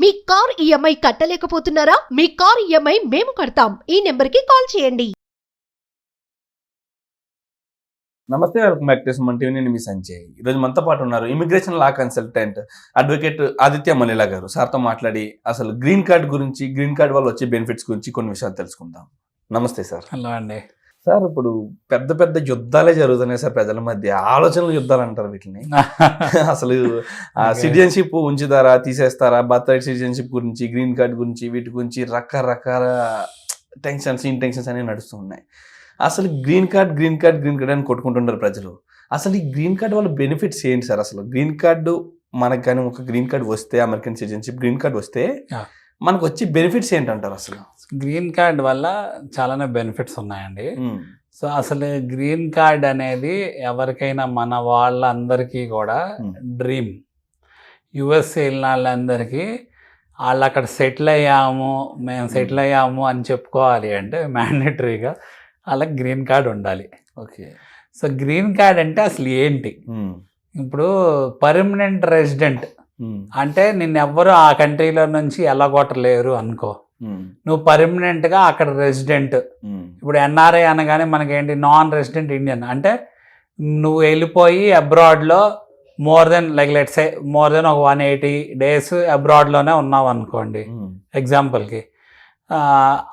మీ car EMI కట్టలేకపోతున్నారా? మీ car EMI మేము కడతాం. ఈ నెంబర్కి కాల్ చేయండి. నమస్తే, welcome back to Suman TV. నేను మీ సంజయ్. ఈరోజు మనతో పాటు ఉన్నారు ఇమిగ్రేషన్ లా కన్సల్టెంట్ అడ్వకేట్ ఆదిత్య మనీలా గారు. సార్తో మాట్లాడి అసలు గ్రీన్ కార్డ్ గురించి, గ్రీన్ కార్డ్ వల్ల వచ్చే బెనిఫిట్స్ గురించి కొన్ని విషయాలు తెలుసుకుందాం. నమస్తే సార్. హలో అండి. సార్, ఇప్పుడు పెద్ద పెద్ద యుద్ధాలే జరుగుతున్నాయి సార్ ప్రజల మధ్య. ఆలోచనలు యుద్ధాలు అంటారు వీటిని. అసలు సిటిజన్షిప్ ఉంచుతారా, తీసేస్తారా, బర్త్ రైట్ సిటిజన్షిప్ గురించి, గ్రీన్ కార్డ్ గురించి, వీటి గురించి రకరకాల టెన్షన్స్, ఇంటెన్షన్స్ అనేవి నడుస్తూ ఉన్నాయి. అసలు గ్రీన్ కార్డ్ అని కొట్టుకుంటున్నారు ప్రజలు. అసలు ఈ గ్రీన్ కార్డ్ వల్ల బెనిఫిట్స్ ఏంటి సార్? అసలు గ్రీన్ కార్డు మనకు కానీ ఒక గ్రీన్ కార్డ్ వస్తే, అమెరికన్ సిటిజన్షిప్ గ్రీన్ కార్డ్ వస్తే మనకు వచ్చి బెనిఫిట్స్ ఏంటంటారు? అసలు గ్రీన్ కార్డ్ వల్ల చాలానే బెనిఫిట్స్ ఉన్నాయండి. సో అసలు గ్రీన్ కార్డ్ అనేది ఎవరికైనా మన వాళ్ళందరికీ కూడా డ్రీమ్. యుఎస్ వెళ్ళిన వాళ్ళందరికీ వాళ్ళు అక్కడ మేము సెటిల్ అయ్యాము అని చెప్పుకోవాలి అంటే మ్యాండేటరీగా వాళ్ళకి గ్రీన్ కార్డ్ ఉండాలి. ఓకే. సో గ్రీన్ కార్డ్ అంటే అసలు ఏంటి? ఇప్పుడు పర్మనెంట్ రెసిడెంట్ అంటే నిన్నెవ్వరు ఆ కంట్రీలో నుంచి ఎల్లగొట్టలేరు అనుకో. నువ్వు పర్మనెంట్గా అక్కడ రెసిడెంట్. ఇప్పుడు ఎన్ఆర్ఐ అనగానే మనకేంటి, నాన్ రెసిడెంట్ ఇండియన్. అంటే నువ్వు వెళ్ళిపోయి అబ్రాడ్లో మోర్ దెన్ ఒక 180 days అబ్రాడ్లోనే ఉన్నావు అనుకోండి ఎగ్జాంపుల్కి,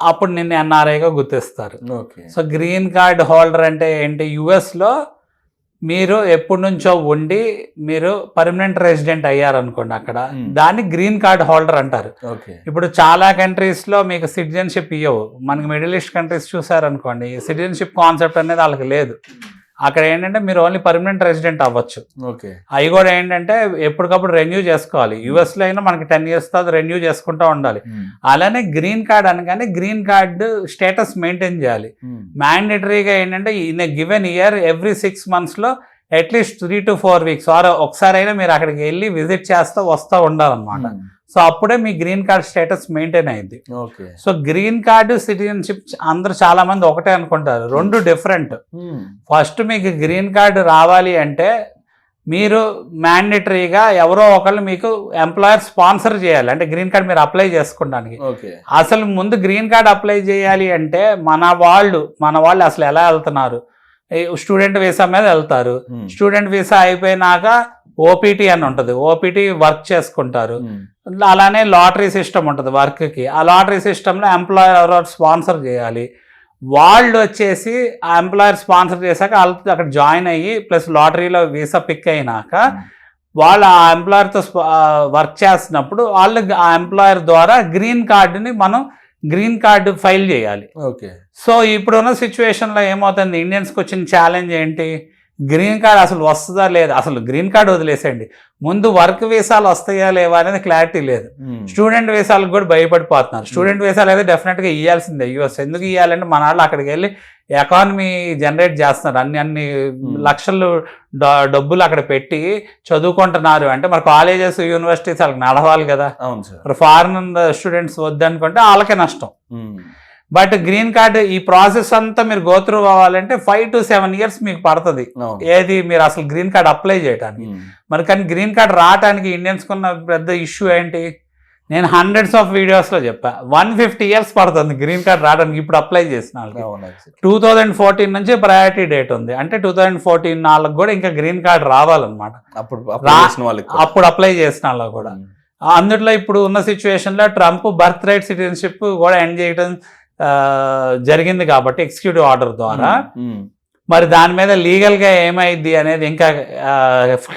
అప్పుడు నిన్ను ఎన్ఆర్ఐగా గుర్తిస్తారు. సో గ్రీన్ కార్డ్ హోల్డర్ అంటే ఏంటి? యుఎస్లో మీరు ఎప్పటి నుంచో ఉండి మీరు పర్మనెంట్ రెసిడెంట్ అయ్యారనుకోండి అక్కడ, దాన్ని గ్రీన్ కార్డ్ హోల్డర్ అంటారు. ఇప్పుడు చాలా కంట్రీస్లో మీకు సిటిజన్షిప్ ఇవ్వవు. మనకి మిడిల్ ఈస్ట్ కంట్రీస్ చూసారనుకోండి, సిటిజన్షిప్ కాన్సెప్ట్ అనేది వాళ్ళకి లేదు. అక్కడ ఏంటంటే మీరు ఓన్లీ పర్మనెంట్ రెసిడెంట్ అవ్వచ్చు. అవి కూడా ఏంటంటే ఎప్పటికప్పుడు రెన్యూ చేసుకోవాలి. యుఎస్లో అయినా మనకి 10 years తర్వాత రెన్యూ చేసుకుంటూ ఉండాలి. అలానే గ్రీన్ కార్డ్ అనగానే గ్రీన్ కార్డ్ స్టేటస్ మెయింటైన్ చేయాలి. మ్యాండేటరీగా ఏంటంటే in a given year every 6 monthsలో అట్లీస్ట్ 3 to 4 weeks ఒకసారి అయినా మీరు అక్కడికి వెళ్ళి విజిట్ చేస్తూ వస్తూ ఉండాలన్నమాట. సో అప్పుడే మీ గ్రీన్ కార్డ్ స్టేటస్ మెయింటైన్ అయింది. సో గ్రీన్ కార్డు, సిటిజన్షిప్ అందరూ చాలా మంది ఒకటే అనుకుంటారు, రెండు డిఫరెంట్. ఫస్ట్ మీకు గ్రీన్ కార్డు రావాలి అంటే మీరు మ్యాండేటరీగా ఎవరో ఒకళ్ళు మీకు ఎంప్లాయర్ స్పాన్సర్ చేయాలి. అంటే గ్రీన్ కార్డ్ మీరు అప్లై చేసుకోవడానికి. అసలు ముందు గ్రీన్ కార్డ్ అప్లై చేయాలి అంటే మన వాళ్ళు అసలు ఎలా వెళ్తున్నారు? స్టూడెంట్ వీసా మీద వెళ్తారు. స్టూడెంట్ వీసా అయిపోయినాక ఓపీటీ అని ఉంటుంది. ఓపీటీ వర్క్ చేసుకుంటారు. అలానే లాటరీ సిస్టమ్ ఉంటుంది వర్క్కి. ఆ లాటరీ సిస్టంలో ఎంప్లాయర్ ఎవరో స్పాన్సర్ చేయాలి. వాళ్ళు వచ్చేసి ఆ ఎంప్లాయర్ స్పాన్సర్ చేశాక వాళ్ళతో అక్కడ జాయిన్ అయ్యి ప్లస్ లాటరీలో వీసా పిక్ అయినాక వాళ్ళు ఆ ఎంప్లాయర్తో వర్క్ చేస్తున్నప్పుడు వాళ్ళు ఆ ఎంప్లాయర్ ద్వారా గ్రీన్ కార్డు ఫైల్ చేయాలి. సో ఇప్పుడున్న సిచ్యువేషన్లో ఏమవుతుంది, ఇండియన్స్కి వచ్చిన ఛాలెంజ్ ఏంటి? గ్రీన్ కార్డ్ అసలు వస్తుందా లేదా? అసలు గ్రీన్ కార్డ్ వదిలేసేయండి, ముందు వర్క్ వీసాలు వస్తాయా లేవా అనేది క్లారిటీ లేదు. స్టూడెంట్ వీసాలకు కూడా భయపడిపోతున్నారు. స్టూడెంట్ వీసాలు అయితే డెఫినెట్గా ఇవ్వాల్సిందే యుఎస్. ఎందుకు ఇవ్వాలంటే మన వాళ్ళు అక్కడికి వెళ్ళి ఎకానమీ జనరేట్ చేస్తున్నారు. అన్ని లక్షలు డబ్బులు అక్కడ పెట్టి చదువుకుంటున్నారు అంటే మరి కాలేజెస్, యూనివర్సిటీస్ వాళ్ళకి నడవాలి కదా. మరి ఫారిన్ స్టూడెంట్స్ వద్దనుకుంటే వాళ్ళకే నష్టం. బట్ గ్రీన్ కార్డ్ ఈ ప్రాసెస్ అంతా మీరు గోత్రూ అవ్వాలంటే 5 to 7 years మీకు పడుతుంది. ఏది మీరు అసలు గ్రీన్ కార్డ్ అప్లై చేయడానికి. మరి కానీ గ్రీన్ కార్డ్ రావడానికి ఇండియన్స్కి ఉన్న పెద్ద ఇష్యూ ఏంటి? నేను hundreds of videosలో చెప్పా, 150 years పడుతుంది గ్రీన్ కార్డ్ రావడానికి. ఇప్పుడు అప్లై చేసిన వాళ్ళకి 2014 నుంచి ప్రయారిటీ డేట్ ఉంది. అంటే 2014 వాళ్ళకి కూడా ఇంకా గ్రీన్ కార్డ్ రావాలన్నమాట. అప్పుడు అప్లై చేసిన వాళ్ళకి కూడా. అందులో ఇప్పుడు ఉన్న సిచ్యువేషన్లో ట్రంప్ బర్త్ రైట్ సిటిజన్షిప్ కూడా ఎండ్ చేయడం జరిగింది కాబట్టి ఎగ్జిక్యూటివ్ ఆర్డర్ ద్వారా. మరి దాని మీద లీగల్గా ఏమైంది అనేది ఇంకా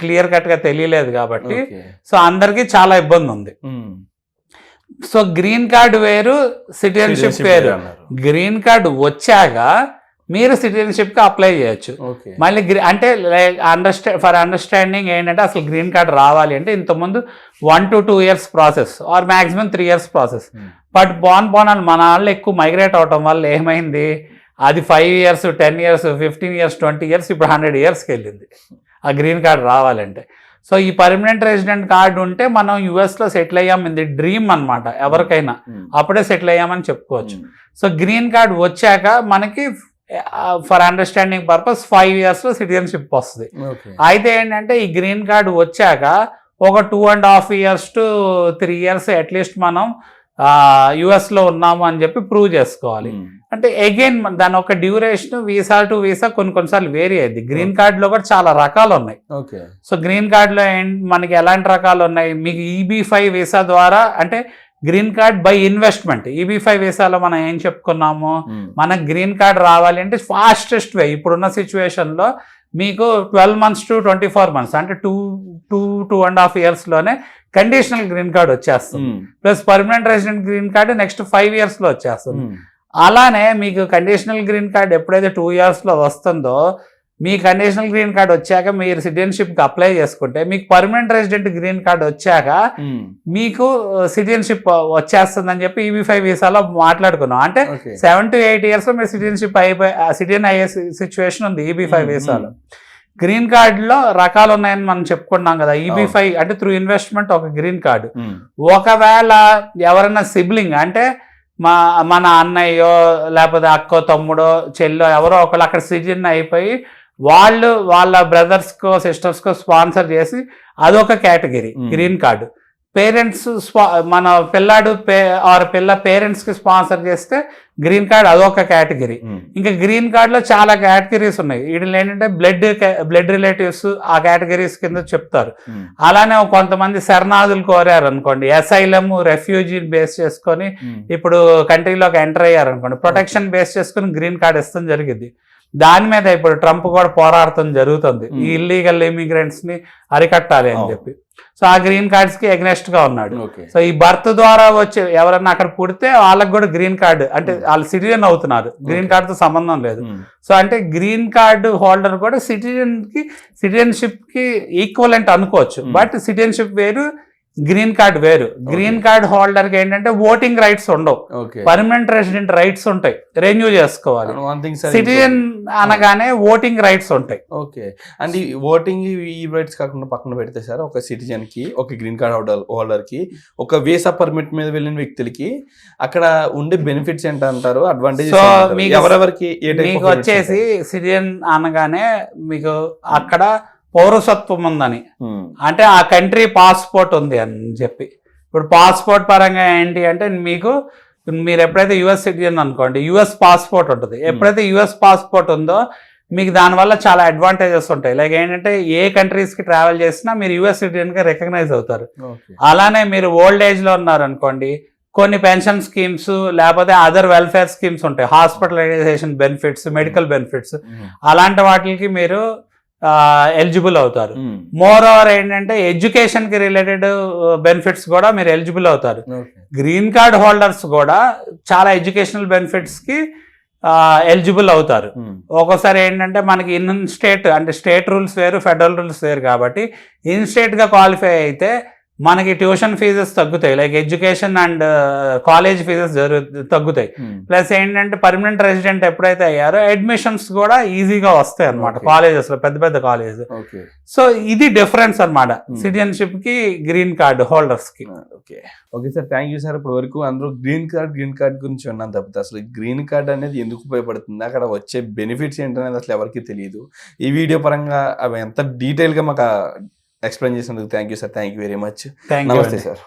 క్లియర్ కట్గా తెలియలేదు కాబట్టి సో అందరికీ చాలా ఇబ్బంది ఉంది. సో గ్రీన్ కార్డు వేరు, సిటిజన్షిప్ వేరు. గ్రీన్ కార్డు వచ్చాక మీరు సిటిజన్షిప్కి అప్లై చేయొచ్చు. మళ్ళీ అంటే ఫర్ అండర్స్టాండింగ్ ఏంటంటే అసలు గ్రీన్ కార్డ్ రావాలి అంటే ఇంతకుముందు 1 to 2 years process or maximum 3 years process. But అని మన వాళ్ళు ఎక్కువ మైగ్రేట్ అవటం వల్ల ఏమైంది, అది 5 years, 10 years, 15 years, 20 years, ఇప్పుడు 100 yearsకి వెళ్ళింది ఆ గ్రీన్ కార్డ్ రావాలంటే. సో ఈ పర్మనెంట్ రెసిడెంట్ కార్డు ఉంటే మనం యుఎస్లో సెటిల్ అయ్యాం, ఇది డ్రీమ్ అనమాట ఎవరికైనా, అప్పుడే సెటిల్ అయ్యామని చెప్పుకోవచ్చు. సో గ్రీన్ కార్డ్ వచ్చాక మనకి ఫర్ అండర్స్టాండింగ్ పర్పస్ 5 yearsలో సిటిజన్షిప్ వస్తుంది. అయితే ఏంటంటే ఈ గ్రీన్ కార్డు వచ్చాక ఒక 2.5 years to 3 years అట్లీస్ట్ మనం US లో ఉన్నాము అని చెప్పి ప్రూవ్ చేసుకోవాలి. అంటే అగైన్ దాని ఒక డ్యూరేషన్ వీసా టు వీసా కొన్నిసార్లు వేరీ అయింది. గ్రీన్ కార్డులో కూడా చాలా రకాలు ఉన్నాయి. సో గ్రీన్ కార్డులో మనకి ఎలాంటి రకాలు ఉన్నాయి, మీకు EB5 వీసా ద్వారా అంటే green card by investment. EB5 వీసాలో మనం ఏం చెప్పుకున్నాము, మనకు గ్రీన్ కార్డ్ రావాలి అంటే ఫాస్టెస్ట్ వే ఇప్పుడున్న సిచ్యువేషన్లో మీకు 12 months to 24 months అంటే 2.5 years లోనే కండిషనల్ గ్రీన్ కార్డ్ వచ్చేస్తుంది. Plus permanent resident green card next 5 years లో వచ్చేస్తుంది. అలానే మీకు కండిషనల్ గ్రీన్ కార్డ్ ఎప్పుడైతే 2 years లో వస్తుందో మీ కండిషనల్ గ్రీన్ కార్డ్ వచ్చాక మీరు సిటిజన్షిప్కి అప్లై చేసుకుంటే మీకు పర్మనెంట్ రెసిడెంట్ గ్రీన్ కార్డ్ వచ్చాక మీకు సిటిజన్షిప్ వచ్చేస్తుందని చెప్పి EB5 వీసాలో మాట్లాడుకున్నాం. అంటే 7 to 8 years లో మీరు సిటిజన్షిప్ సిటిజన్ అయ్యే సిచ్యువేషన్ ఉంది EB5 వీసాలో. గ్రీన్ కార్డులో రకాలు ఉన్నాయని మనం చెప్పుకున్నాం కదా. EB5 అంటే త్రూ ఇన్వెస్ట్మెంట్ ఒక గ్రీన్ కార్డు. ఒకవేళ ఎవరైనా సిబ్లింగ్ అంటే మన అన్నయ్యో లేకపోతే అక్కో తమ్ముడో చెల్లో ఎవరో ఒకళ్ళు అక్కడ సిటిజన్ అయిపోయి వాళ్ళు వాళ్ళ బ్రదర్స్కో సిస్టర్స్కో స్పాన్సర్ చేసి అదొక కేటగిరీ గ్రీన్ కార్డు. పేరెంట్స్ మన పిల్లాడు పిల్ల పేరెంట్స్కి స్పాన్సర్ చేస్తే గ్రీన్ కార్డ్ అదొక కేటగిరీ. ఇంకా గ్రీన్ కార్డులో చాలా కేటగిరీస్ ఉన్నాయి. వీటిలో ఏంటంటే బ్లడ్ రిలేటివ్స్ ఆ కేటగిరీస్ కింద చెప్తారు. అలానే కొంతమంది శరణాదులు కోరారు అనుకోండి, అసైలమ్ రెఫ్యూజీ బేస్ చేసుకొని ఇప్పుడు కంట్రీలోకి ఎంటర్ అయ్యారు అనుకోండి, ప్రొటెక్షన్ బేస్ చేసుకుని గ్రీన్ కార్డ్ ఇస్తాం జరిగింది. దాని మీద ఇప్పుడు ట్రంప్ కూడా పోరాడటం జరుగుతుంది, ఈ ఇల్లీగల్ ఇమిగ్రెంట్స్ ని అరికట్టాలి అని చెప్పి. సో ఆ గ్రీన్ కార్డ్స్ కి ఎగ్నెస్ట్ గా ఉన్నాడు. సో ఈ బర్త్ ద్వారా వచ్చే ఎవరన్నా అక్కడ పుడితే వాళ్ళకి కూడా గ్రీన్ కార్డు అంటే వాళ్ళు సిటిజన్ అవుతున్నారు, గ్రీన్ కార్డ్ తో సంబంధం లేదు. సో అంటే గ్రీన్ కార్డు హోల్డర్ కూడా సిటిజన్షిప్ కి ఈక్వలెంట్ అనుకోవచ్చు. బట్ సిటిజన్షిప్ వేరు, గ్రీన్ కార్డ్ వేరు. గ్రీన్ కార్డ్ హోల్డర్ కి ఏంటంటే ఓటింగ్ రైట్స్ ఉండవు, పర్మనెంట్ రెసిడెంట్ రైట్స్ ఉంటాయి, రెన్యూ చేసుకోవాలి. సిటిజన్ అనగానే ఓటింగ్ రైట్స్ ఉంటాయి. ఓకే, అంటే ఓటింగ్ ఈ రైట్స్ కాకుండా పక్కన పెడితే సార్ ఒక సిటిజన్ కి, ఒక గ్రీన్ కార్డ్ హోల్డర్ కి, ఒక వీసా పర్మిట్ మీద వెళ్ళిన వ్యక్తులకి అక్కడ ఉండే బెనిఫిట్స్ ఏంటంటారు, అడ్వాంటేజ్ ఎవరెవరికి? మీకు వచ్చేసి సిటిజన్ అనగానే మీకు అక్కడ పౌరసత్వం ఉందని అంటే ఆ కంట్రీ పాస్పోర్ట్ ఉంది అని చెప్పి. ఇప్పుడు పాస్పోర్ట్ పరంగా ఏంటి అంటే మీరు ఎప్పుడైతే US సిటిజన్ అనుకోండి, US పాస్పోర్ట్ ఉంటుంది. ఎప్పుడైతే US పాస్పోర్ట్ ఉందో మీకు దానివల్ల చాలా అడ్వాంటేజెస్ ఉంటాయి. లైక్ ఏంటంటే ఏ కంట్రీస్కి ట్రావెల్ చేసినా మీరు US సిటిజన్గా రికగ్నైజ్ అవుతారు. అలానే మీరు ఓల్డ్ ఏజ్లో ఉన్నారనుకోండి, కొన్ని పెన్షన్ స్కీమ్స్ లేకపోతే అదర్ వెల్ఫేర్ స్కీమ్స్ ఉంటాయి, హాస్పిటలైజేషన్ బెనిఫిట్స్, మెడికల్ బెనిఫిట్స్, అలాంటి వాటికి మీరు ఎలిజిబుల్ అవుతారు. మోర్ ఓవర్ ఏంటంటే ఎడ్యుకేషన్ కి రిలేటెడ్ బెనిఫిట్స్ కూడా మీరు ఎలిజిబుల్ అవుతారు. గ్రీన్ కార్డ్ హోల్డర్స్ కూడా చాలా ఎడ్యుకేషనల్ బెనిఫిట్స్ కి ఎలిజిబుల్ అవుతారు. ఒక్కోసారి ఏంటంటే మనకి ఇన్ స్టేట్ అంటే స్టేట్ రూల్స్ వేరు, ఫెడరల్ రూల్స్ వేరు. కాబట్టి ఇన్ స్టేట్ గా క్వాలిఫై అయితే మనకి ట్యూషన్ ఫీజెస్ తగ్గుతాయి, like education and college fees తగ్గుతాయి. ప్లస్ ఏంటంటే పర్మనెంట్ రెసిడెంట్ ఎప్పుడైతే అయ్యారో అడ్మిషన్స్ కూడా ఈజీగా వస్తాయి అనమాట కాలేజెస్ లో, పెద్ద పెద్ద కాలేజ్. సో ఇది డిఫరెన్స్ అనమాట సిటిజన్షిప్ కి గ్రీన్ కార్డ్ హోల్డర్స్ కి. Okay sir, thank you sir. ఇప్పటి వరకు అందరూ గ్రీన్ కార్డ్ గురించి విన్నాను తప్పితే అసలు గ్రీన్ కార్డ్ అనేది ఎందుకు ఉపయోగపడుతుంది, అక్కడ వచ్చే బెనిఫిట్స్ ఏంటనేది అసలు ఎవరికి తెలియదు. ఈ వీడియో పరంగా అవి ఎంత డీటెయిల్ గా మాకు ఎక్స్ప్లెయిన్ చేసినందుకు thank you sir. Thank you very much. నమస్తే సార్.